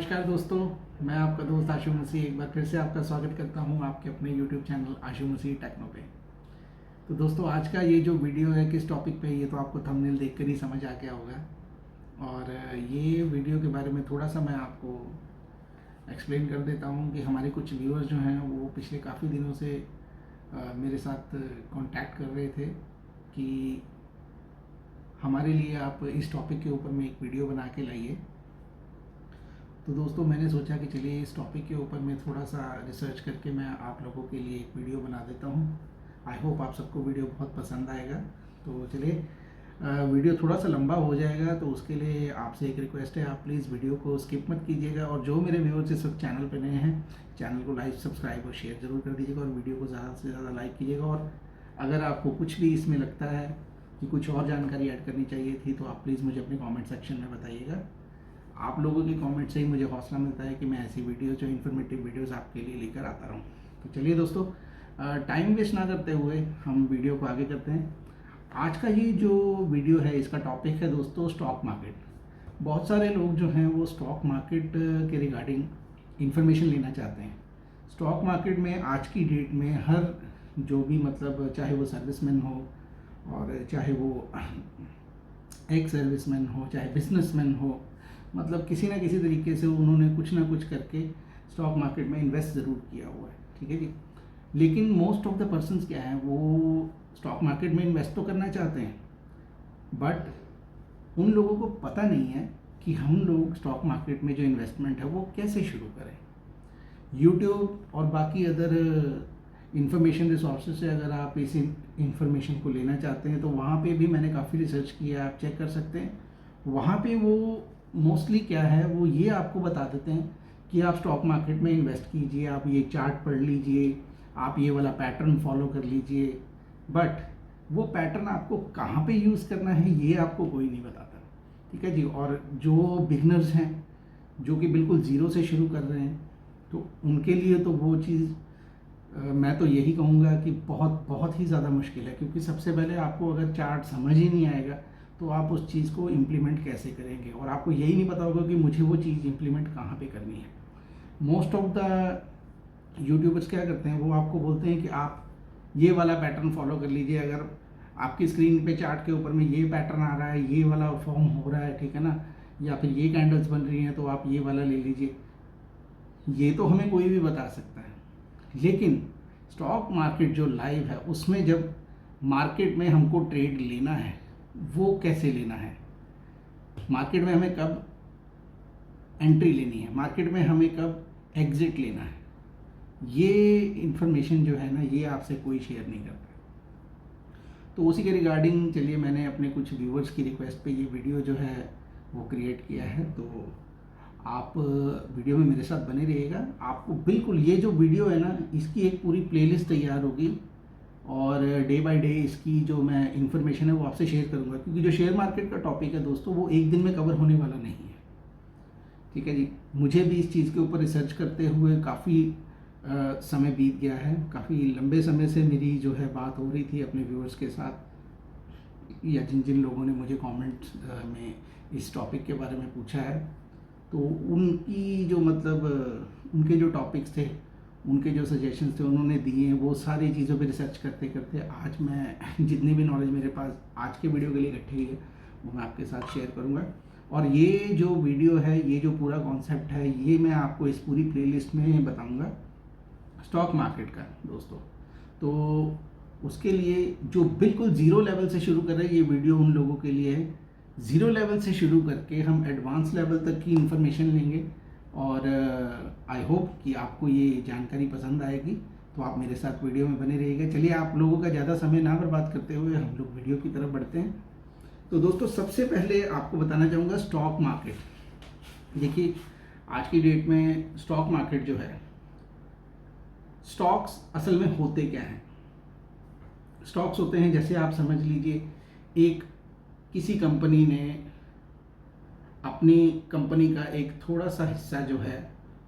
नमस्कार दोस्तों, मैं आपका दोस्त आशु मसीह एक बार फिर से आपका स्वागत करता हूं आपके अपने YouTube चैनल आशु मसीह टेक्नो पे। तो दोस्तों, आज का ये जो वीडियो है किस टॉपिक पे है ये तो आपको थंबनेल देखकर ही समझ आ गया होगा। और ये वीडियो के बारे में थोड़ा सा मैं आपको एक्सप्लेन कर देता हूं कि हमारे कुछ व्यूअर्स जो हैं वो पिछले काफ़ी दिनों से मेरे साथ कांटेक्ट कर रहे थे कि हमारे लिए आप इस टॉपिक के ऊपर में एक वीडियो बना के लाइए। तो दोस्तों, मैंने सोचा कि चलिए इस टॉपिक के ऊपर मैं थोड़ा सा रिसर्च करके मैं आप लोगों के लिए एक वीडियो बना देता हूँ। आई होप आप सबको वीडियो बहुत पसंद आएगा। तो चलिए, वीडियो थोड़ा सा लंबा हो जाएगा तो उसके लिए आपसे एक रिक्वेस्ट है, आप प्लीज़ वीडियो को स्किप मत कीजिएगा। और जो मेरे व्यूअर्स इस वक्त चैनल पर नए हैं, चैनल को लाइक, सब्सक्राइब और शेयर ज़रूर कर दीजिएगा और वीडियो को ज़्यादा से ज़्यादा लाइक कीजिएगा। और अगर आपको कुछ भी इसमें लगता है कि कुछ और जानकारी ऐड करनी चाहिए थी तो आप प्लीज़ मुझे अपने कॉमेंट सेक्शन में बताइएगा। आप लोगों के कमेंट से ही मुझे हौसला मिलता है कि मैं ऐसी वीडियो जो इन्फॉर्मेटिव वीडियोस आपके लिए लेकर आता रहूं। तो चलिए दोस्तों, टाइम वेस्ट ना करते हुए हम वीडियो को आगे करते हैं। आज का ये जो वीडियो है इसका टॉपिक है दोस्तों स्टॉक मार्केट। बहुत सारे लोग जो हैं वो स्टॉक मार्केट के रिगार्डिंग इन्फॉर्मेशन लेना चाहते हैं। स्टॉक मार्केट में आज की डेट में हर जो भी मतलब चाहे वो सर्विसमैन हो और चाहे वो एक सर्विसमैन हो, चाहे बिजनेसमैन हो, मतलब किसी ना किसी तरीके से उन्होंने कुछ ना कुछ करके स्टॉक मार्केट में इन्वेस्ट ज़रूर किया हुआ है, ठीक है जी। लेकिन मोस्ट ऑफ द पर्सन्स क्या हैं, वो स्टॉक मार्केट में इन्वेस्ट तो करना चाहते हैं, बट उन लोगों को पता नहीं है कि हम लोग स्टॉक मार्केट में जो इन्वेस्टमेंट है वो कैसे शुरू करें। यूट्यूब और बाकी अदर इंफॉर्मेशन रिसोर्सेज से अगर आप इस इंफॉर्मेशन को लेना चाहते हैं तो वहाँ पे भी मैंने काफ़ी रिसर्च किया है, आप चेक कर सकते हैं। वहाँ पे वो मोस्टली क्या है, वो ये आपको बता देते हैं कि आप स्टॉक मार्केट में इन्वेस्ट कीजिए, आप ये चार्ट पढ़ लीजिए, आप ये वाला पैटर्न फॉलो कर लीजिए, बट वो पैटर्न आपको कहाँ पे यूज़ करना है ये आपको कोई नहीं बताता, ठीक है जी। और जो बिगनर्स हैं, जो कि बिल्कुल ज़ीरो से शुरू कर रहे हैं, तो उनके लिए तो वो चीज़ मैं तो यही कहूँगा कि बहुत बहुत ही ज़्यादा मुश्किल है। क्योंकि सबसे पहले आपको अगर चार्ट समझ ही नहीं आएगा तो आप उस चीज़ को इम्प्लीमेंट कैसे करेंगे, और आपको यही नहीं पता होगा कि मुझे वो चीज़ इम्प्लीमेंट कहाँ पे करनी है। मोस्ट ऑफ द यूट्यूबर्स क्या करते हैं, वो आपको बोलते हैं कि आप ये वाला पैटर्न फॉलो कर लीजिए। अगर आपकी स्क्रीन पे चार्ट के ऊपर में ये पैटर्न आ रहा है, ये वाला फॉर्म हो रहा है, ठीक है ना, या फिर ये कैंडल्स बन रही हैं तो आप ये वाला ले लीजिए। ये तो हमें कोई भी बता सकता है, लेकिन स्टॉक मार्केट जो लाइव है उसमें जब मार्केट में हमको ट्रेड लेना है, वो कैसे लेना है, मार्केट में हमें कब एंट्री लेनी है, मार्केट में हमें कब एग्जिट लेना है, ये इंफॉर्मेशन जो है ना, ये आपसे कोई शेयर नहीं करता। तो उसी के रिगार्डिंग चलिए, मैंने अपने कुछ व्यूवर्स की रिक्वेस्ट पे ये वीडियो जो है वो क्रिएट किया है। तो आप वीडियो में मेरे साथ बने रहिएगा। आपको बिल्कुल ये जो वीडियो है ना, इसकी एक पूरी प्लेलिस्ट तैयार होगी और डे बाय डे इसकी जो मैं इन्फॉर्मेशन है वो आपसे शेयर करूंगा। क्योंकि जो शेयर मार्केट का टॉपिक है दोस्तों, वो एक दिन में कवर होने वाला नहीं है, ठीक है जी। मुझे भी इस चीज़ के ऊपर रिसर्च करते हुए काफ़ी समय बीत गया है। काफ़ी लंबे समय से मेरी जो है बात हो रही थी अपने व्यूअर्स के साथ, या जिन जिन लोगों ने मुझे कमेंट में इस टॉपिक के बारे में पूछा है, तो उनकी जो मतलब उनके जो टॉपिक्स थे, उनके जो सजेशंस थे उन्होंने दिए हैं, वो सारी चीज़ों पे रिसर्च करते करते आज मैं जितनी भी नॉलेज मेरे पास आज के वीडियो के लिए इकट्ठी हुई है वो मैं आपके साथ शेयर करूँगा। और ये जो वीडियो है, ये जो पूरा कॉन्सेप्ट है, ये मैं आपको इस पूरी प्लेलिस्ट में बताऊँगा स्टॉक मार्केट का दोस्तों। तो उसके लिए जो बिल्कुल ज़ीरो लेवल से शुरू कर रहे हैं, ये वीडियो उन लोगों के लिए है। ज़ीरो लेवल से शुरू करके हम एडवांस लेवल तक की इन्फॉर्मेशन लेंगे और आई होप कि आपको ये जानकारी पसंद आएगी। तो आप मेरे साथ वीडियो में बने रहिएगा। चलिए, आप लोगों का ज़्यादा समय ना बर्बाद करते हुए हम लोग वीडियो की तरफ बढ़ते हैं। तो दोस्तों, सबसे पहले आपको बताना चाहूँगा स्टॉक मार्केट। देखिए, आज की डेट में स्टॉक मार्केट जो है, स्टॉक्स असल में होते क्या हैं। स्टॉक्स होते हैं, जैसे आप समझ लीजिए, एक किसी कंपनी ने अपनी कंपनी का एक थोड़ा सा हिस्सा जो है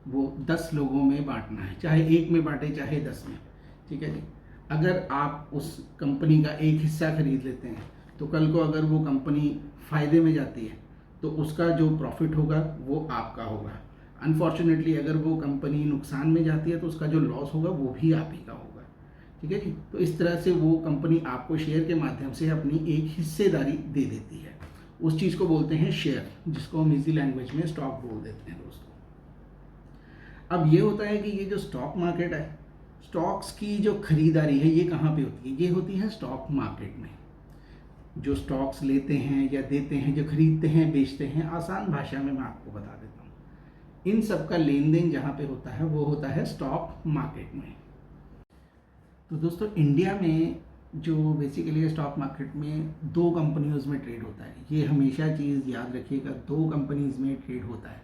वो 10 लोगों में बांटना है, चाहे एक में बांटे चाहे 10 में, ठीक है जी। अगर आप उस कंपनी का एक हिस्सा खरीद लेते हैं तो कल को अगर वो कंपनी फ़ायदे में जाती है तो उसका जो प्रॉफिट होगा वो आपका होगा। अनफॉर्चुनेटली अगर वो कंपनी नुकसान में जाती है तो उसका जो लॉस होगा वो भी आप ही का होगा, ठीक है जी। तो इस तरह से वो कंपनी आपको शेयर के माध्यम से अपनी एक हिस्सेदारी दे देती है, उस चीज़ को बोलते हैं शेयर, जिसको हम इजी लैंग्वेज में स्टॉक बोल देते हैं दोस्तों। अब ये होता है कि ये जो स्टॉक मार्केट है, स्टॉक्स की जो खरीदारी है ये कहाँ पे होती है, ये होती है स्टॉक मार्केट में। जो स्टॉक्स लेते हैं या देते हैं, जो खरीदते हैं बेचते हैं, आसान भाषा में मैं आपको बता देता हूँ, इन सब का लेन देन जहाँ पे होता है वो होता है स्टॉक मार्केट में। तो दोस्तों इंडिया में जो बेसिकली स्टॉक मार्केट में दो कंपनियों में ट्रेड होता है, ये हमेशा चीज़ याद रखिएगा, दो कंपनीज में ट्रेड होता है।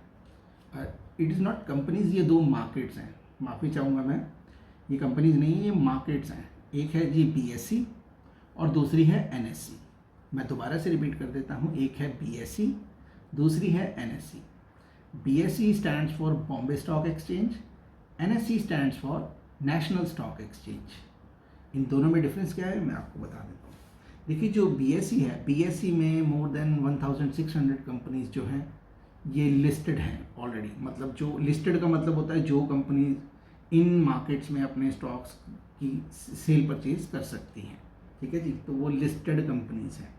इट इज़ नॉट कंपनीज, ये दो मार्केट्स हैं, माफ़ी चाहूँगा मैं, ये कंपनीज नहीं है, ये मार्केट्स हैं। एक है जी BSE और दूसरी है NSE। मैं दोबारा से रिपीट कर देता हूँ, एक है BSE, दूसरी है NSE। BSE stands for Bombay stock exchange, NSE stands for national stock exchange. इन दोनों में डिफरेंस क्या है मैं आपको बता देता हूँ। देखिए जो BSE है, BSE में मोर देन 1600 कंपनीज जो हैं ये लिस्टेड हैं ऑलरेडी। मतलब जो लिस्टेड का मतलब होता है जो कंपनी इन मार्केट्स में अपने स्टॉक्स की सेल परचेज कर सकती हैं, ठीक है जी, तो वो लिस्टेड कंपनीज हैं।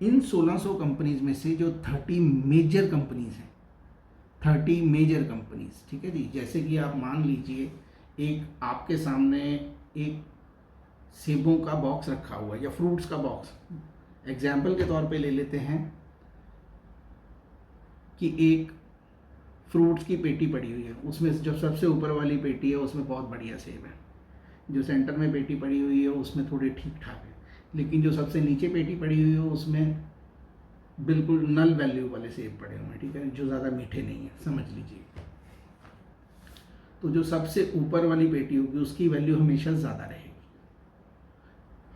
इन 1600 कंपनीज में से जो 30 मेजर कंपनीज हैं, 30 मेजर कंपनीज, ठीक है जी, जैसे कि आप मान लीजिए एक आपके सामने एक सेबों का बॉक्स रखा हुआ है या फ्रूट्स का बॉक्स, एग्जाम्पल के तौर पे ले लेते हैं कि एक फ्रूट्स की पेटी पड़ी हुई है, उसमें जो सबसे ऊपर वाली पेटी है उसमें बहुत बढ़िया सेब है, जो सेंटर में पेटी पड़ी हुई है उसमें थोड़े ठीक ठाक है, लेकिन जो सबसे नीचे पेटी पड़ी हुई है उसमें बिल्कुल नल वैल्यू वाले सेब पड़े हुए हैं, ठीक है, जो ज़्यादा मीठे नहीं है, समझ लीजिए। तो जो सबसे ऊपर वाली पेटी होगी उसकी वैल्यू हमेशा ज़्यादा रहेगी।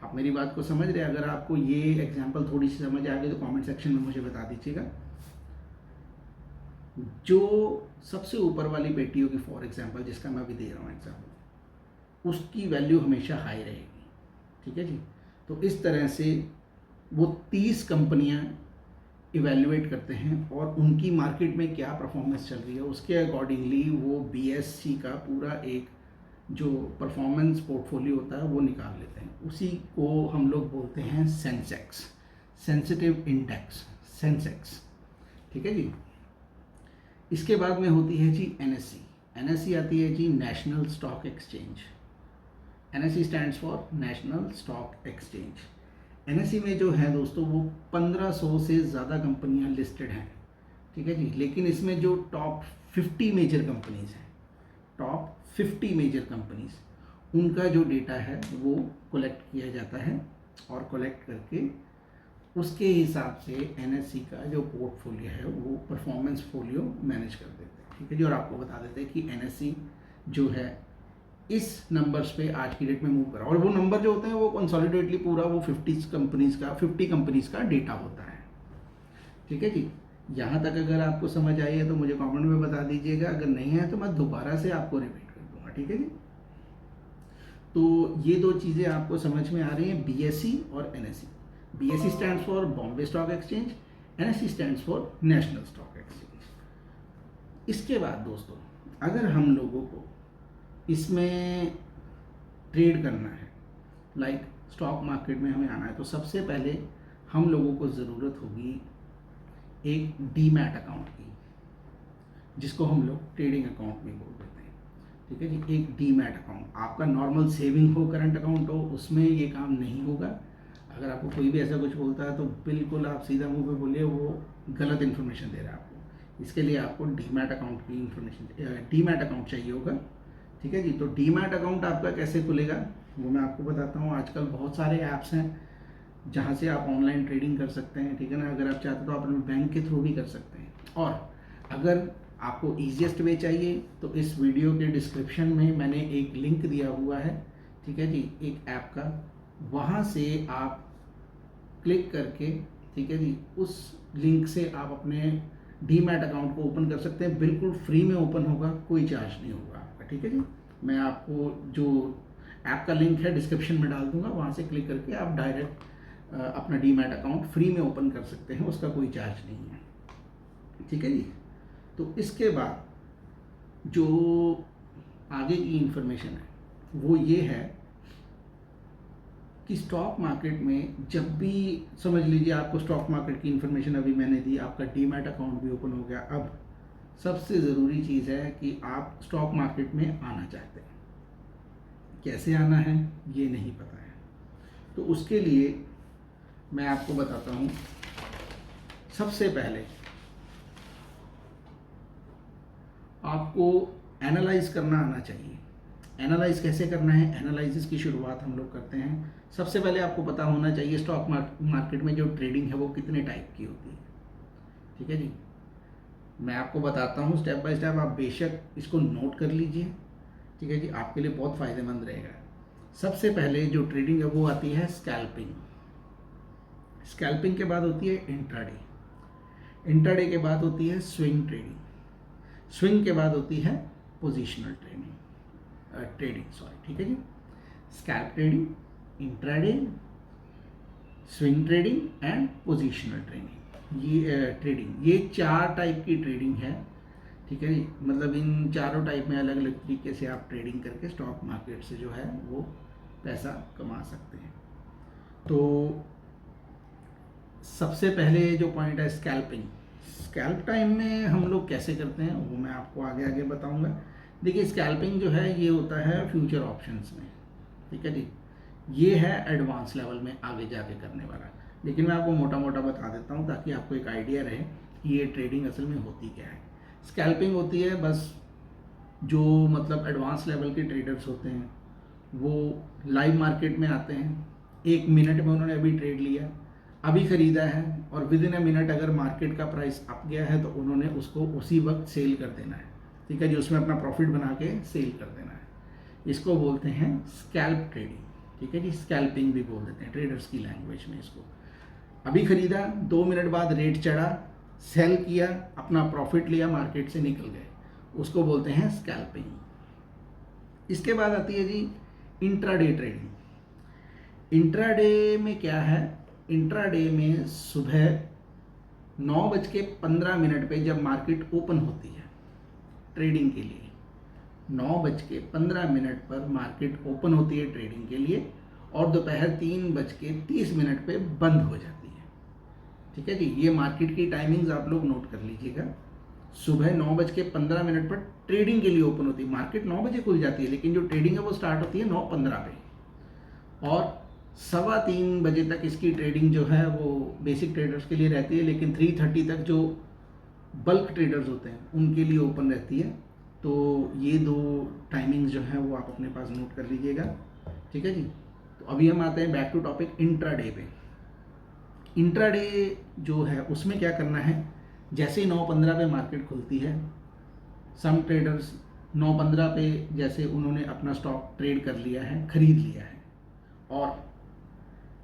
आप मेरी बात को समझ रहे हैं? अगर आपको ये एग्जाम्पल थोड़ी सी समझ आ गई तो कमेंट सेक्शन में मुझे बता दीजिएगा। जो सबसे ऊपर वाली पेटी होगी फॉर एग्जाम्पल, जिसका मैं अभी दे रहा हूँ एग्जाम्पल, उसकी वैल्यू हमेशा हाई रहेगी, ठीक है जी। तो इस तरह से वो 30 कंपनियां इवेल्युएट करते हैं और उनकी मार्केट में क्या परफॉर्मेंस चल रही है उसके अकॉर्डिंगली वो BSE का पूरा एक जो परफॉर्मेंस पोर्टफोलियो होता है वो निकाल लेते हैं। उसी को हम लोग बोलते हैं सेंसेक्स, सेंसिटिव इंडेक्स, सेंसेक्स, ठीक है जी। इसके बाद में होती है जी NSE। NSE आती है जी national stock exchange. NSE stands for national stock exchange. NSE में जो है दोस्तों वो 1500 से ज़्यादा कंपनियां लिस्टेड हैं, ठीक है जी। लेकिन इसमें जो टॉप 50 मेजर कंपनीज हैं, टॉप 50 मेजर कंपनीज, उनका जो डेटा है वो कलेक्ट किया जाता है और कलेक्ट करके उसके हिसाब से NSE का जो पोर्टफोलियो है वो परफॉर्मेंस फोलियो मैनेज कर देते हैं, ठीक है जी। और आपको बता देते हैं कि NSE जो है इस नंबर्स पे आज की डेट में मूव करा, और वो नंबर जो होते हैं वो कंसोलिडेटली पूरा वो 50 कंपनीज का डेटा होता है, ठीक है जी। यहाँ तक अगर आपको समझ आई है तो मुझे कमेंट में बता दीजिएगा, अगर नहीं है तो मैं दोबारा से आपको रिपीट कर दूंगा, ठीक है जी। तो ये दो चीज़ें आपको समझ में आ रही हैं, BSE और NSE। BSE stands for Bombay stock exchange, NSE stands for national stock exchange. इसके बाद दोस्तों अगर हम लोगों को इसमें ट्रेड करना है, लाइक स्टॉक मार्केट में हमें आना है, तो सबसे पहले हम लोगों को ज़रूरत होगी एक डीमैट अकाउंट की, जिसको हम लोग ट्रेडिंग अकाउंट भी बोल देते हैं, ठीक है जी। एक डीमैट अकाउंट, आपका नॉर्मल सेविंग हो, करंट अकाउंट हो, उसमें ये काम नहीं होगा। अगर आपको कोई भी ऐसा कुछ बोलता है तो बिल्कुल आप सीधा मुंह पे बोलिए वो गलत इन्फॉर्मेशन दे रहा है आपको। इसके लिए आपको डीमैट अकाउंट की इन्फॉर्मेशन, डीमैट अकाउंट चाहिए होगा, ठीक है जी। तो डीमैट अकाउंट आपका कैसे खुलेगा वो मैं आपको बताता हूँ। आजकल बहुत सारे ऐप्स हैं जहाँ से आप ऑनलाइन ट्रेडिंग कर सकते हैं, ठीक है ना। अगर आप चाहते तो आप अपने बैंक के थ्रू भी कर सकते हैं, और अगर आपको ईजिएस्ट वे चाहिए तो इस वीडियो के डिस्क्रिप्शन में मैंने एक लिंक दिया हुआ है, ठीक है जी, एक ऐप का, वहाँ से आप क्लिक करके, ठीक है जी, उस लिंक से आप अपने डीमैट अकाउंट को ओपन कर सकते हैं। बिल्कुल फ्री में ओपन होगा, कोई चार्ज नहीं होगा आपका, ठीक है जी। मैं आपको जो ऐप का लिंक है डिस्क्रिप्शन में डाल दूंगा, वहाँ से क्लिक करके आप डायरेक्ट अपना डीमैट अकाउंट फ्री में ओपन कर सकते हैं, उसका कोई चार्ज नहीं है, ठीक है जी। तो इसके बाद जो आगे की इंफॉर्मेशन है वो ये है कि स्टॉक मार्केट में जब भी, समझ लीजिए आपको स्टॉक मार्केट की इंफॉर्मेशन अभी मैंने दी, आपका डीमैट अकाउंट भी ओपन हो गया, अब सबसे ज़रूरी चीज़ है कि आप स्टॉक मार्केट में आना चाहते हैं। कैसे आना है ये नहीं पता है, तो उसके लिए मैं आपको बताता हूँ। सबसे पहले आपको एनालाइज करना आना चाहिए। एनालाइज कैसे करना है, एनालिसिस की शुरुआत हम लोग करते हैं। सबसे पहले आपको पता होना चाहिए स्टॉक मार्केट में जो ट्रेडिंग है वो कितने टाइप की होती है। ठीक है जी, मैं आपको बताता हूँ स्टेप बाय स्टेप, आप बेशक इसको नोट कर लीजिए। ठीक है जी, आपके लिए बहुत फ़ायदेमंद रहेगा। सबसे पहले जो ट्रेडिंग है वो आती है स्कैल्पिंग। स्कैल्पिंग के बाद होती है इंट्राडे। इंट्राडे के बाद होती है स्विंग ट्रेडिंग। स्विंग के बाद होती है पोजिशनल ट्रेडिंग सॉरी। ठीक है जी, scalp trading, intraday, swing trading and positional trading, ये 4 टाइप की ट्रेडिंग है। ठीक है जी, मतलब इन चारों टाइप में अलग अलग तरीके से आप ट्रेडिंग करके स्टॉक मार्केट से जो है वो पैसा कमा सकते हैं। तो सबसे पहले जो पॉइंट है स्कैल्पिंग। स्कैल्प टाइम में हम लोग कैसे करते हैं वो मैं आपको आगे आगे बताऊंगा। देखिए स्कैल्पिंग जो है ये होता है फ्यूचर ऑप्शंस में। ठीक है जी, ये है एडवांस लेवल में आगे जाके करने वाला, लेकिन मैं आपको मोटा मोटा बता देता हूँ ताकि आपको एक आइडिया रहे कि ये ट्रेडिंग असल में होती क्या है। स्कैल्पिंग होती है बस जो मतलब एडवांस लेवल के ट्रेडर्स होते हैं वो लाइव मार्केट में आते हैं, 1 मिनट में उन्होंने अभी ट्रेड लिया, अभी ख़रीदा है, और विद इन अ मिनट अगर मार्केट का प्राइस अप गया है तो उन्होंने उसको उसी वक्त सेल कर देना है। ठीक है जी, उसमें अपना प्रॉफिट बना के सेल कर देना है। इसको बोलते हैं स्कैल्प ट्रेडिंग। ठीक है जी, स्कैल्पिंग भी बोल देते हैं ट्रेडर्स की लैंग्वेज में इसको। अभी ख़रीदा, 2 मिनट बाद रेट चढ़ा, सेल किया, अपना प्रॉफिट लिया, मार्केट से निकल गए, उसको बोलते हैं स्कैल्पिंग। इसके बाद आती है जी इंट्राडे ट्रेडिंग। इंट्राडे में क्या है, इंट्राडे में सुबह 9:15 पे जब मार्केट ओपन होती है ट्रेडिंग के लिए, 9:15 पर मार्केट ओपन होती है ट्रेडिंग के लिए, और दोपहर 3:30 पे बंद हो जाती है। ठीक है जी, ये मार्केट की टाइमिंग्स आप लोग नोट कर लीजिएगा। सुबह 9:15 पर ट्रेडिंग के लिए ओपन होती है, मार्केट 9 बजे खुल जाती है, लेकिन जो ट्रेडिंग है वो स्टार्ट होती है 9:15 पे, और 3:15 बजे तक इसकी ट्रेडिंग जो है वो बेसिक ट्रेडर्स के लिए रहती है, लेकिन 3:30 तक जो बल्क ट्रेडर्स होते हैं उनके लिए ओपन रहती है। तो ये 2 टाइमिंग्स जो हैं वो आप अपने पास नोट कर लीजिएगा। ठीक है जी, तो अभी हम आते हैं बैक टू टॉपिक इंट्राडे पे। इंट्राडे जो है उसमें क्या करना है, जैसे ही 9:15 पे मार्केट खुलती है, सम ट्रेडर्स 9:15 पे जैसे उन्होंने अपना स्टॉक ट्रेड कर लिया है, खरीद लिया है, और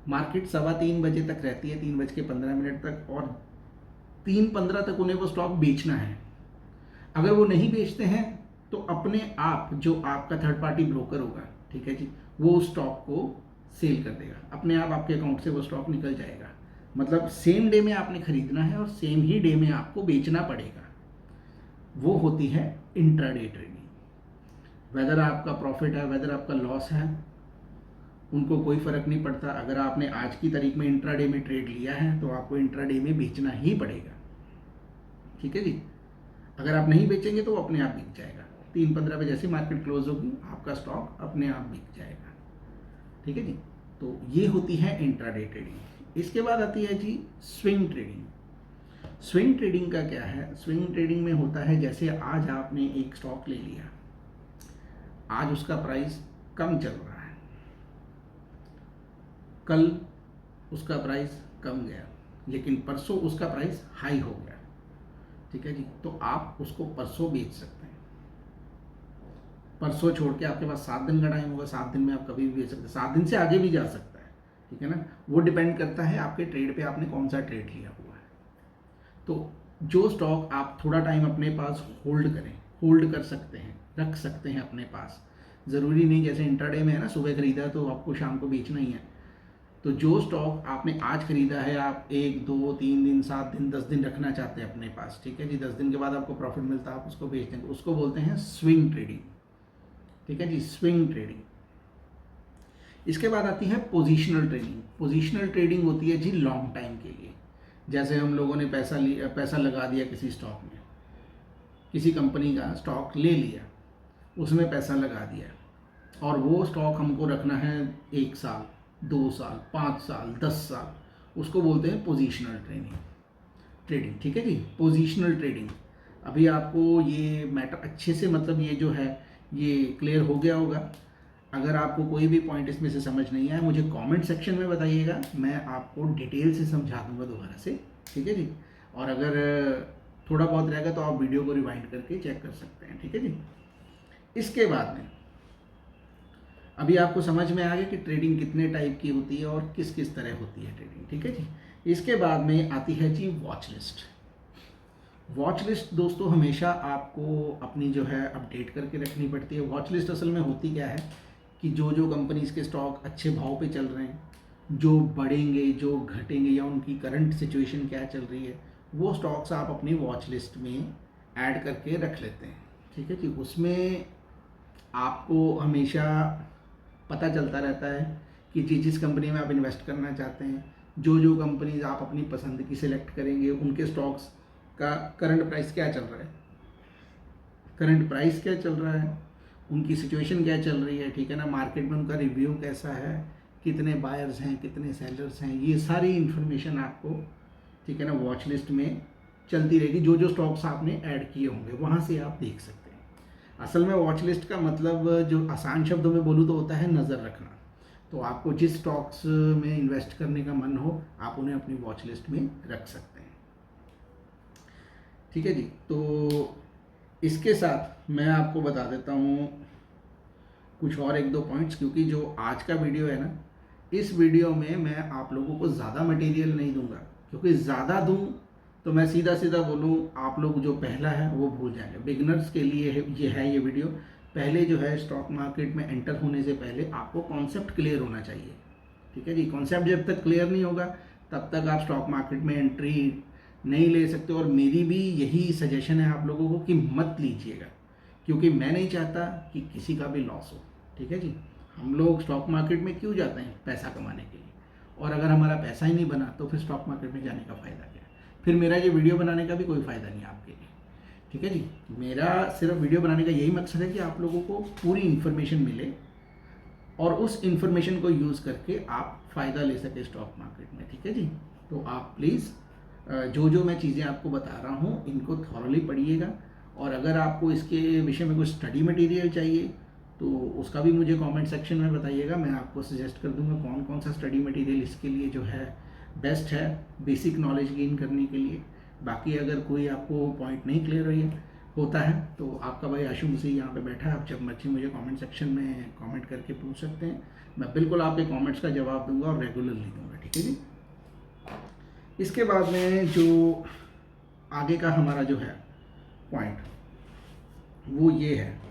मार्केट 3:15 बजे तक रहती है, 3:15 तक, और 3:15 तक उन्हें वो स्टॉक बेचना है। अगर वो नहीं बेचते हैं तो अपने आप जो आपका थर्ड पार्टी ब्रोकर होगा, ठीक है जी, वो उस स्टॉक को सेल कर देगा, अपने आप आपके अकाउंट से वो स्टॉक निकल जाएगा। मतलब सेम डे में आपने खरीदना है और सेम ही डे में आपको बेचना पड़ेगा। वो होती है इंट्राडे ट्रेडिंग। वेदर आपका प्रॉफिट है, वेदर आपका लॉस है, उनको कोई फ़र्क नहीं पड़ता। अगर आपने आज की तारीख में इंट्राडे में ट्रेड लिया है तो आपको इंट्राडे में बेचना ही पड़ेगा। ठीक है जी, अगर आप नहीं बेचेंगे तो वो अपने आप बिक जाएगा। 3:15 पे जैसे मार्केट क्लोज होगी आपका स्टॉक अपने आप बिक जाएगा। ठीक है जी, तो ये होती है इंट्राडे ट्रेडिंग। इसके बाद आती है जी स्विंग ट्रेडिंग। स्विंग ट्रेडिंग का क्या है, स्विंग ट्रेडिंग में होता है जैसे आज आपने एक स्टॉक ले लिया, आज उसका प्राइस कम चल रहा है, कल उसका प्राइस कम गया, लेकिन परसों उसका प्राइस हाई हो गया। ठीक है जी, तो आप उसको परसों बेच सकते हैं। परसों छोड़ के आपके पास 7 दिन का टाइम होगा, 7 दिन में आप कभी भी बेच सकते हैं, 7 दिन से आगे भी जा सकता है। ठीक है ना, वो डिपेंड करता है आपके ट्रेड पे, आपने कौन सा ट्रेड लिया हुआ है। तो जो स्टॉक आप थोड़ा टाइम अपने पास होल्ड करें, होल्ड कर सकते हैं, रख सकते हैं अपने पास, ज़रूरी नहीं जैसे इंट्राडे में है ना, सुबह खरीदा तो आपको शाम को बेचना ही है। तो जो स्टॉक आपने आज खरीदा है, आप 1 2 3 दिन 7 दिन 10 दिन रखना चाहते हैं अपने पास, ठीक है जी, 10 दिन के बाद आपको प्रॉफिट मिलता है, आप उसको बेच देंगे, उसको बोलते हैं स्विंग ट्रेडिंग, ठीक है जी, स्विंग ट्रेडिंग। इसके बाद आती है पोजिशनल ट्रेडिंग। पोजिशनल ट्रेडिंग होती है जी लॉन्ग टाइम के लिए। जैसे हम लोगों ने पैसा लगा दिया किसी स्टॉक में, किसी कंपनी का स्टॉक ले लिया, उसमें पैसा लगा दिया, और वो स्टॉक हमको रखना है 1 साल 2 साल 5 साल 10 साल, उसको बोलते हैं पोजिशनल ट्रेडिंग, ठीक है जी, पोजिशनल ट्रेडिंग। अभी आपको ये मैटर अच्छे से, मतलब ये जो है ये क्लियर हो गया होगा। अगर आपको कोई भी पॉइंट इसमें से समझ नहीं आया, मुझे कमेंट सेक्शन में बताइएगा, मैं आपको डिटेल से समझा दूंगा दोबारा से, ठीक है जी। और अगर थोड़ा बहुत रहेगा तो आप वीडियो को रिवाइंड करके चेक कर सकते हैं, ठीक है जी। इसके बाद में अभी आपको समझ में आ गया कि ट्रेडिंग कितने टाइप की होती है और किस किस तरह होती है ट्रेडिंग, ठीक है जी। इसके बाद में आती है जी वॉच लिस्ट। वॉच लिस्ट दोस्तों हमेशा आपको अपनी जो है अपडेट करके रखनी पड़ती है। वॉच लिस्ट असल में होती क्या है कि जो जो कंपनीज के स्टॉक अच्छे भाव पे चल रहे हैं, जो बढ़ेंगे, जो घटेंगे, या उनकी करंट सिचुएशन क्या चल रही है, वो स्टॉक्स आप अपनी वॉच लिस्ट में ऐड करके रख लेते हैं, ठीक है जी। उसमें आपको हमेशा पता चलता रहता है कि जिस कंपनी में आप इन्वेस्ट करना चाहते हैं, जो जो कंपनीज आप अपनी पसंद की सिलेक्ट करेंगे, उनके स्टॉक्स का करंट प्राइस क्या चल रहा है, उनकी सिचुएशन क्या चल रही है, ठीक है ना, मार्केट में उनका रिव्यू कैसा है, कितने बायर्स हैं, कितने सेलर्स हैं, ये सारी इन्फॉर्मेशन आपको, ठीक है ना, वॉच लिस्ट में चलती रहेगी। जो जो स्टॉक्स आपने ऐड किए होंगे वहाँ से आप देख सकते हैं। असल में वॉच लिस्ट का मतलब, जो आसान शब्दों में बोलूँ तो होता है नज़र रखना। तो आपको जिस स्टॉक्स में इन्वेस्ट करने का मन हो, आप उन्हें अपनी वॉच लिस्ट में रख सकते हैं, ठीक है जी। तो इसके साथ मैं आपको बता देता हूँ कुछ और 1 2 पॉइंट्स, क्योंकि जो आज का वीडियो है ना, इस वीडियो में मैं आप लोगों को ज़्यादा मटेरियल नहीं दूंगा, क्योंकि ज़्यादा दूं तो मैं सीधा सीधा बोलूँ आप लोग जो पहला है वो भूल जाएंगे। बिगनर्स के लिए ये वीडियो। पहले जो है स्टॉक मार्केट में एंटर होने से पहले आपको कॉन्सेप्ट क्लियर होना चाहिए, ठीक है जी। कॉन्सेप्ट जब तक क्लियर नहीं होगा तब तक आप स्टॉक मार्केट में एंट्री नहीं ले सकते। और मेरी भी यही सजेशन है आप लोगों को कि मत लीजिएगा, क्योंकि मैं नहीं चाहता कि किसी का भी लॉस हो, ठीक है जी। हम लोग स्टॉक मार्केट में क्यों जाते हैं? पैसा कमाने के लिए। और अगर हमारा पैसा ही नहीं बना तो फिर स्टॉक मार्केट में जाने का फ़ायदा क्या है? फिर मेरा ये वीडियो बनाने का भी कोई फ़ायदा नहीं आपके लिए, ठीक है जी। मेरा सिर्फ वीडियो बनाने का यही मकसद है कि आप लोगों को पूरी इन्फॉर्मेशन मिले और उस इन्फॉर्मेशन को यूज़ करके आप फ़ायदा ले सके स्टॉक मार्केट में, ठीक है जी। तो आप प्लीज़ जो जो मैं चीज़ें आपको बता रहा हूँ इनको थॉरली पढ़िएगा। और अगर आपको इसके विषय में कुछ स्टडी मटेरियल चाहिए तो उसका भी मुझे कमेंट सेक्शन में बताइएगा, मैं आपको सजेस्ट कर दूंगा कौन कौन सा स्टडी मटेरियल इसके लिए जो है बेस्ट है बेसिक नॉलेज गेन करने के लिए। बाकी अगर कोई आपको पॉइंट नहीं क्लियर होता है तो आपका भाई आशु मसीह यहाँ पे बैठा है, आप जब मर्जी मुझे कमेंट सेक्शन में कमेंट करके पूछ सकते हैं, मैं बिल्कुल आपके कमेंट्स का जवाब दूंगा और रेगुलरली दूंगा, ठीक है जी। इसके बाद में जो आगे का हमारा जो है पॉइंट वो ये है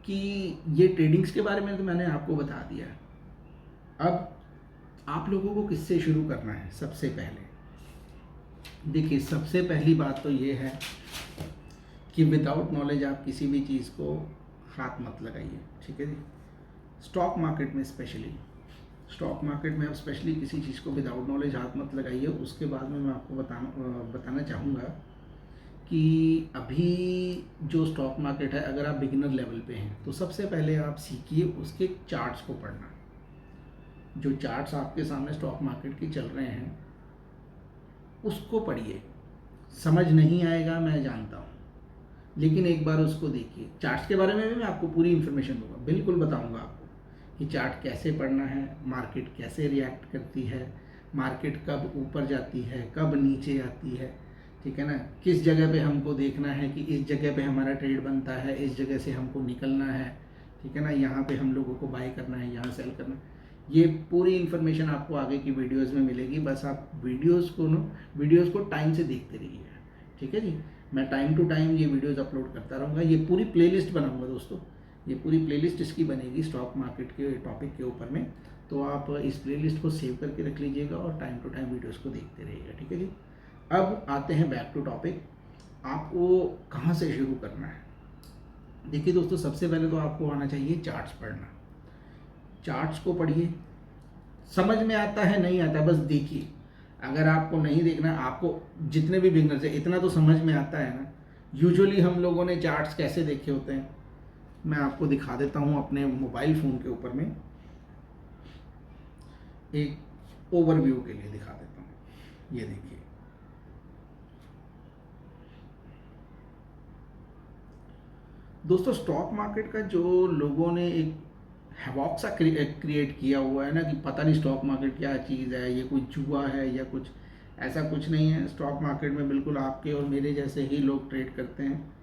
कि ये ट्रेडिंग्स के बारे में तो मैंने आपको बता दिया। अब आप लोगों को किससे शुरू करना है? सबसे पहले देखिए, सबसे पहली बात तो ये है कि विदाउट नॉलेज आप किसी भी चीज़ को हाथ मत लगाइए, ठीक है जी। स्टॉक मार्केट में आप स्पेशली किसी चीज़ को विदाउट नॉलेज हाथ मत लगाइए। उसके बाद में मैं आपको बताना चाहूँगा कि अभी जो स्टॉक मार्केट है, अगर आप बिगिनर लेवल पे हैं तो सबसे पहले आप सीखिए उसके चार्ट्स को पढ़ना। जो चार्ट्स आपके सामने स्टॉक मार्केट के चल रहे हैं उसको पढ़िए। समझ नहीं आएगा मैं जानता हूँ, लेकिन एक बार उसको देखिए। चार्ट्स के बारे में भी मैं आपको पूरी इन्फॉर्मेशन दूंगा, बिल्कुल बताऊंगा आपको कि चार्ट कैसे पढ़ना है, मार्केट कैसे रिएक्ट करती है, मार्केट कब ऊपर जाती है, कब नीचे आती है, ठीक है ना। किस जगह पे हमको देखना है कि इस जगह पे हमारा ट्रेड बनता है, इस जगह से हमको निकलना है, ठीक है ना। यहाँ पे हम लोगों को बाय करना है, यहाँ सेल करना है। ये पूरी इन्फॉर्मेशन आपको आगे की वीडियोस में मिलेगी। बस आप वीडियोस को टाइम से देखते रहिए, ठीक है जी। मैं टाइम टू टाइम ये वीडियोस अपलोड करता रहूँगा। ये पूरी प्लेलिस्ट बनाऊँगा दोस्तों, ये पूरी प्लेलिस्ट इसकी बनेगी स्टॉक मार्केट के टॉपिक के ऊपर में। तो आप इस प्लेलिस्ट को सेव करके रख लीजिएगा और टाइम टू टाइम वीडियोस को देखते रहिएगा, ठीक है जी। अब आते हैं बैक टू टॉपिक, आपको कहाँ से शुरू करना है। देखिए दोस्तों, सबसे पहले तो आपको आना चाहिए चार्ट्स पढ़ना। चार्ट्स को पढ़िए, समझ में आता है नहीं आता बस देखिए। अगर आपको नहीं देखना, आपको जितने भी बिगनर्स है इतना तो समझ में आता है ना। यूजुअली हम लोगों ने चार्ट्स कैसे देखे होते हैं, मैं आपको दिखा देता हूँ अपने मोबाइल फ़ोन के ऊपर में, एक ओवरव्यू के लिए दिखा देता हूँ। ये देखिए, दोस्तों स्टॉक मार्केट का जो लोगों ने एक हैवॉक सा क्रिएट किया हुआ है ना कि पता नहीं स्टॉक मार्केट क्या चीज़ है, ये कोई जुआ है या कुछ, ऐसा कुछ नहीं है। स्टॉक मार्केट में बिल्कुल आपके और मेरे जैसे ही लोग ट्रेड करते हैं।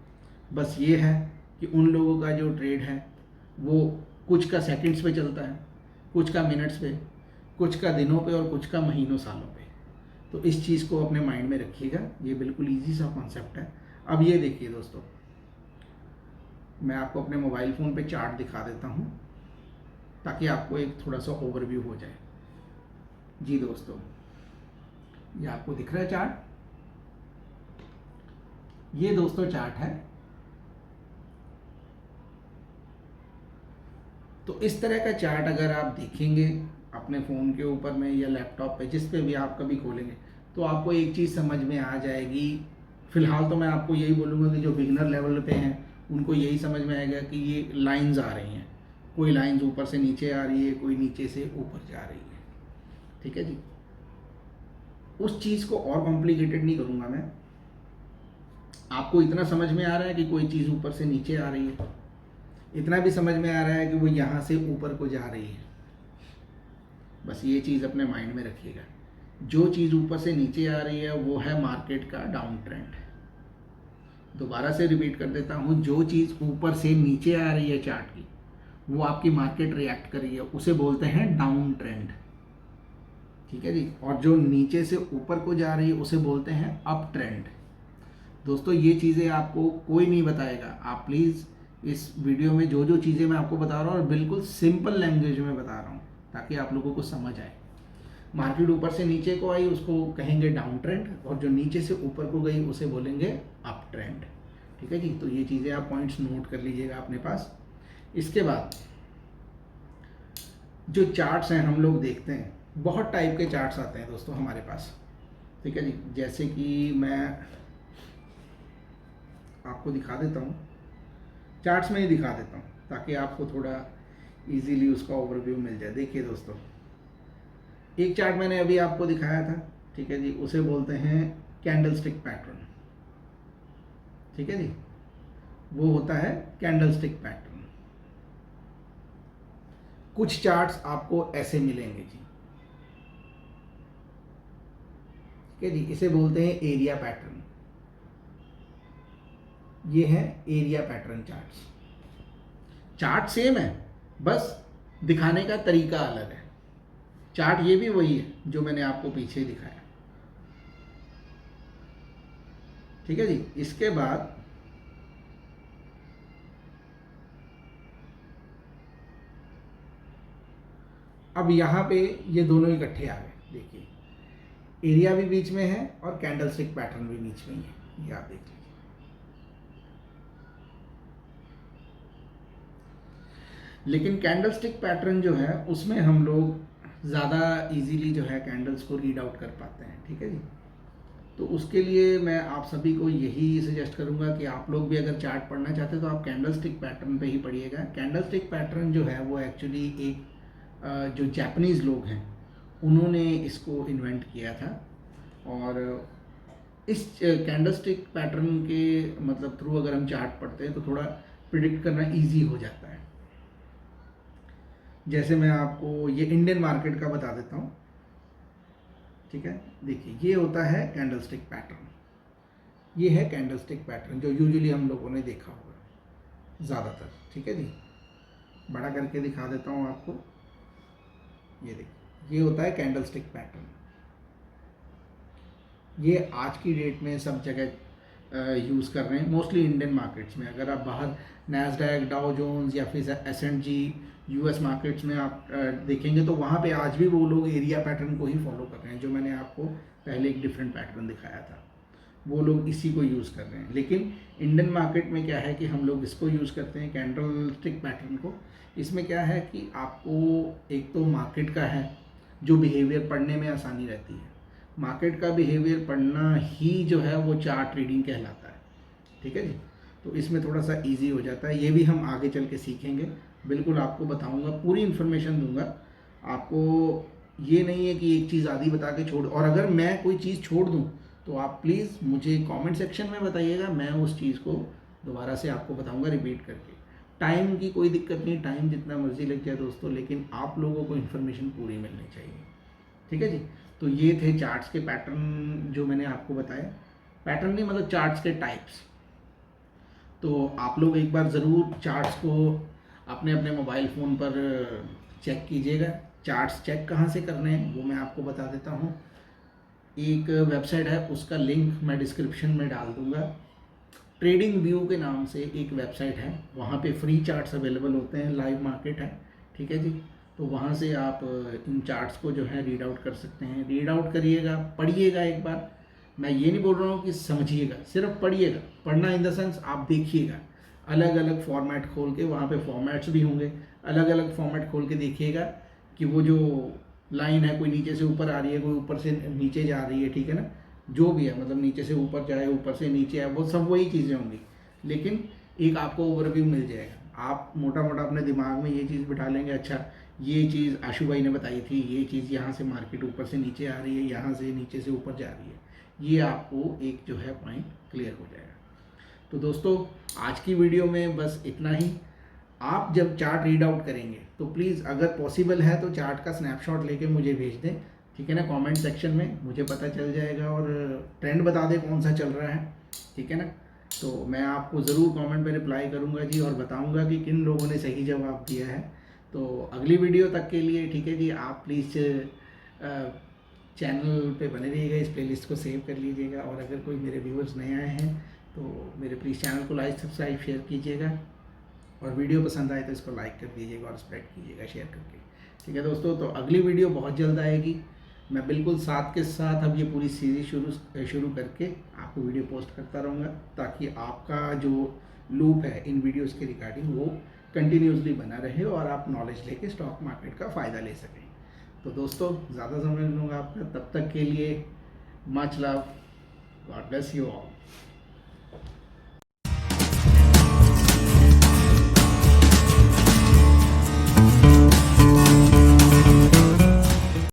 बस ये है कि उन लोगों का जो ट्रेड है वो कुछ का सेकंड्स पे चलता है, कुछ का मिनट्स पे, कुछ का दिनों पे और कुछ का महीनों सालों पे। तो इस चीज़ को अपने माइंड में रखिएगा, ये बिल्कुल ईजी सा कॉन्सेप्ट है। अब ये देखिए दोस्तों, मैं आपको अपने मोबाइल फ़ोन पे चार्ट दिखा देता हूँ ताकि आपको एक थोड़ा सा ओवरव्यू हो जाए। जी दोस्तों, ये आपको दिख रहा है चार्ट, ये दोस्तों चार्ट है। तो इस तरह का चार्ट अगर आप देखेंगे अपने फ़ोन के ऊपर में या लैपटॉप पे, जिस पे भी आप कभी खोलेंगे, तो आपको एक चीज़ समझ में आ जाएगी। फ़िलहाल तो मैं आपको यही बोलूँगा कि जो बिगनर लेवल पे हैं उनको यही समझ में आएगा कि ये लाइंस आ रही हैं, कोई लाइंस ऊपर से नीचे आ रही है, कोई नीचे से ऊपर जा रही है, ठीक है जी। उस चीज़ को और कॉम्प्लिकेटेड नहीं करूँगा मैं, आपको इतना समझ में आ रहा है कि कोई चीज़ ऊपर से नीचे आ रही है, इतना भी समझ में आ रहा है कि वो यहाँ से ऊपर को जा रही है। बस ये चीज़ अपने माइंड में रखिएगा, जो चीज़ ऊपर से नीचे आ रही है वो है मार्केट का डाउन ट्रेंड। दोबारा से रिपीट कर देता हूँ, जो चीज़ ऊपर से नीचे आ रही है चार्ट की, वो आपकी मार्केट रिएक्ट कर रही है, उसे बोलते हैं डाउन ट्रेंड, ठीक है जी। और जो नीचे से ऊपर को जा रही है उसे बोलते हैं अप ट्रेंड। दोस्तों ये चीज़ें आपको कोई नहीं बताएगा, आप प्लीज़ इस वीडियो में जो जो चीज़ें मैं आपको बता रहा हूँ और बिल्कुल सिंपल लैंग्वेज में बता रहा हूँ ताकि आप लोगों को समझ आए। मार्केट ऊपर से नीचे को आई उसको कहेंगे डाउन ट्रेंड, और जो नीचे से ऊपर को गई उसे बोलेंगे अप ट्रेंड, ठीक है जी। तो ये चीज़ें आप पॉइंट्स नोट कर लीजिएगा अपने पास। इसके बाद जो चार्ट्स हैं हम लोग देखते हैं, बहुत टाइप के चार्ट्स आते हैं दोस्तों हमारे पास, ठीक है जी। जैसे कि मैं आपको दिखा देता हूँ, चार्ट्स में ही दिखा देता हूँ ताकि आपको थोड़ा इजीली उसका ओवरव्यू मिल जाए। देखिए दोस्तों, एक चार्ट मैंने अभी आपको दिखाया था, ठीक है जी, उसे बोलते हैं कैंडलस्टिक पैटर्न, ठीक है जी। वो होता है कैंडलस्टिक पैटर्न। कुछ चार्ट्स आपको ऐसे मिलेंगे जी, ठीक है जी, इसे बोलते हैं एरिया पैटर्न। ये है area pattern charts. Chart same है, बस दिखाने का तरीका अलग है। चार्ट ये भी वही है जो मैंने आपको पीछे दिखाया, ठीक है जी। इसके बाद अब यहाँ पे ये दोनों इकट्ठे आ गए, देखिए एरिया भी बीच में है और कैंडलस्टिक पैटर्न भी बीच में ही है, ये आप देख लीजिए। लेकिन कैंडलस्टिक पैटर्न जो है उसमें हम लोग ज़्यादा इजीली जो है कैंडल्स को रीड आउट कर पाते हैं, ठीक है जी। तो उसके लिए मैं आप सभी को यही सजेस्ट करूंगा कि आप लोग भी अगर चार्ट पढ़ना चाहते हैं तो आप कैंडलस्टिक पैटर्न पे ही पढ़िएगा। कैंडलस्टिक पैटर्न जो है वो एक्चुअली एक जो जापानीज़ लोग हैं उन्होंने इसको इन्वेंट किया था, और इस कैंडलस्टिक पैटर्न के मतलब थ्रू अगर हम चार्ट पढ़ते हैं तो थोड़ा प्रिडिक्ट करना ईजी हो जाता है। जैसे मैं आपको ये इंडियन मार्केट का बता देता हूँ, ठीक है। देखिए ये होता है कैंडलस्टिक पैटर्न, ये है कैंडलस्टिक पैटर्न जो यूजुअली हम लोगों ने देखा होगा ज़्यादातर, ठीक है जी। बड़ा करके दिखा देता हूँ आपको, ये देखिए ये होता है कैंडलस्टिक पैटर्न। ये आज की डेट में सब जगह यूज़ कर रहे हैं मोस्टली इंडियन मार्केट्स में। अगर आप बाहर नैस्डैक, डाउ जोन्स या फिर S&G यूएस मार्केट्स में आप देखेंगे तो वहाँ पे आज भी वो लोग एरिया पैटर्न को ही फॉलो कर रहे हैं। जो मैंने आपको पहले एक डिफरेंट पैटर्न दिखाया था, वो लोग इसी को यूज़ कर रहे हैं। लेकिन इंडियन मार्केट में क्या है कि हम लोग इसको यूज़ करते हैं, कैंडल स्टिक पैटर्न को। इसमें क्या है कि आपको एक तो मार्केट का है जो बिहेवियर पढ़ने में आसानी रहती है। मार्केट का बिहेवियर पढ़ना ही जो है वो चार्ट रीडिंग कहलाता है, ठीक है जी। तो इसमें थोड़ा सा इजी हो जाता है, ये भी हम आगे चल के सीखेंगे। बिल्कुल आपको बताऊंगा, पूरी इन्फॉर्मेशन दूंगा आपको। ये नहीं है कि एक चीज़ आधी बता के छोड़, और अगर मैं कोई चीज़ छोड़ दूं तो आप प्लीज़ मुझे कमेंट सेक्शन में बताइएगा, मैं उस चीज़ को दोबारा से आपको बताऊंगा रिपीट करके। टाइम की कोई दिक्कत नहीं, टाइम जितना मर्जी लग जाए दोस्तों, लेकिन आप लोगों को इन्फॉर्मेशन पूरी मिलनी चाहिए, ठीक है जी। तो ये थे चार्ट्स के पैटर्न जो मैंने आपको बताया। पैटर्न नहीं मतलब चार्ट्स के टाइप्स। तो आप लोग एक बार ज़रूर चार्ट्स को अपने अपने मोबाइल फ़ोन पर चेक कीजिएगा। चार्ट्स चेक कहाँ से करने हैं वो मैं आपको बता देता हूँ। एक वेबसाइट है, उसका लिंक मैं डिस्क्रिप्शन में डाल दूँगा। ट्रेडिंग व्यू के नाम से एक वेबसाइट है, वहाँ पे फ्री चार्ट्स अवेलेबल होते हैं, लाइव मार्केट है, ठीक है जी। तो वहाँ से आप इन चार्ट्स को जो है रीड आउट कर सकते हैं। रीड आउट करिएगा, पढ़िएगा एक बार। मैं ये नहीं बोल रहा हूँ कि समझिएगा, सिर्फ पढ़िएगा। पढ़ना इन द सेंस आप देखिएगा, अलग अलग फॉर्मेट खोल के, वहाँ पे फॉर्मेट्स भी होंगे, अलग अलग फॉर्मेट खोल के देखिएगा कि वो जो लाइन है कोई नीचे से ऊपर आ रही है, कोई ऊपर से नीचे जा रही है, ठीक है ना। जो भी है मतलब नीचे से ऊपर जाए, ऊपर से नीचे आए, वो सब वही चीज़ें होंगी, लेकिन एक आपको ओवरव्यू मिल जाएगा। आप मोटा मोटा अपने दिमाग में ये चीज़ बिठा लेंगे, अच्छा ये चीज़ आशु भाई ने बताई थी, ये चीज़ यहाँ से मार्केट ऊपर से नीचे आ रही है, यहाँ से नीचे से ऊपर जा रही है, ये आपको एक जो है पॉइंट क्लियर हो जाएगा। तो दोस्तों आज की वीडियो में बस इतना ही। आप जब चार्ट रीड आउट करेंगे तो प्लीज़ अगर पॉसिबल है तो चार्ट का स्नैपशॉट लेके मुझे भेज दें, ठीक है ना, कमेंट सेक्शन में मुझे पता चल जाएगा। और ट्रेंड बता दें कौन सा चल रहा है, ठीक है ना। तो मैं आपको ज़रूर कमेंट पे रिप्लाई करूँगा जी, और बताऊँगा कि किन लोगों ने सही जवाब दिया है। तो अगली वीडियो तक के लिए, ठीक है जी, आप प्लीज़ चैनल पे बने रहिएगा, इस प्लेलिस्ट को सेव कर लीजिएगा। और अगर कोई मेरे व्यूअर्स नए आए हैं तो मेरे प्लीज़ चैनल को लाइक, सब्सक्राइब, शेयर कीजिएगा। और वीडियो पसंद आए तो इसको लाइक कर दीजिएगा और स्प्रेड कीजिएगा शेयर करके, ठीक है दोस्तों। तो अगली वीडियो बहुत जल्द आएगी। मैं बिल्कुल साथ के साथ अब ये पूरी सीरीज शुरू करके आपको वीडियो पोस्ट करता रहूँगा, ताकि आपका जो लूप है इन वीडियोस के रिगार्डिंग वो कंटिन्यूसली बना रहे और आप नॉलेज लेके स्टॉक मार्केट का फ़ायदा ले सकें। तो दोस्तों ज़्यादा समय लूँगा आपका, तब तक के लिए much love, God bless you all.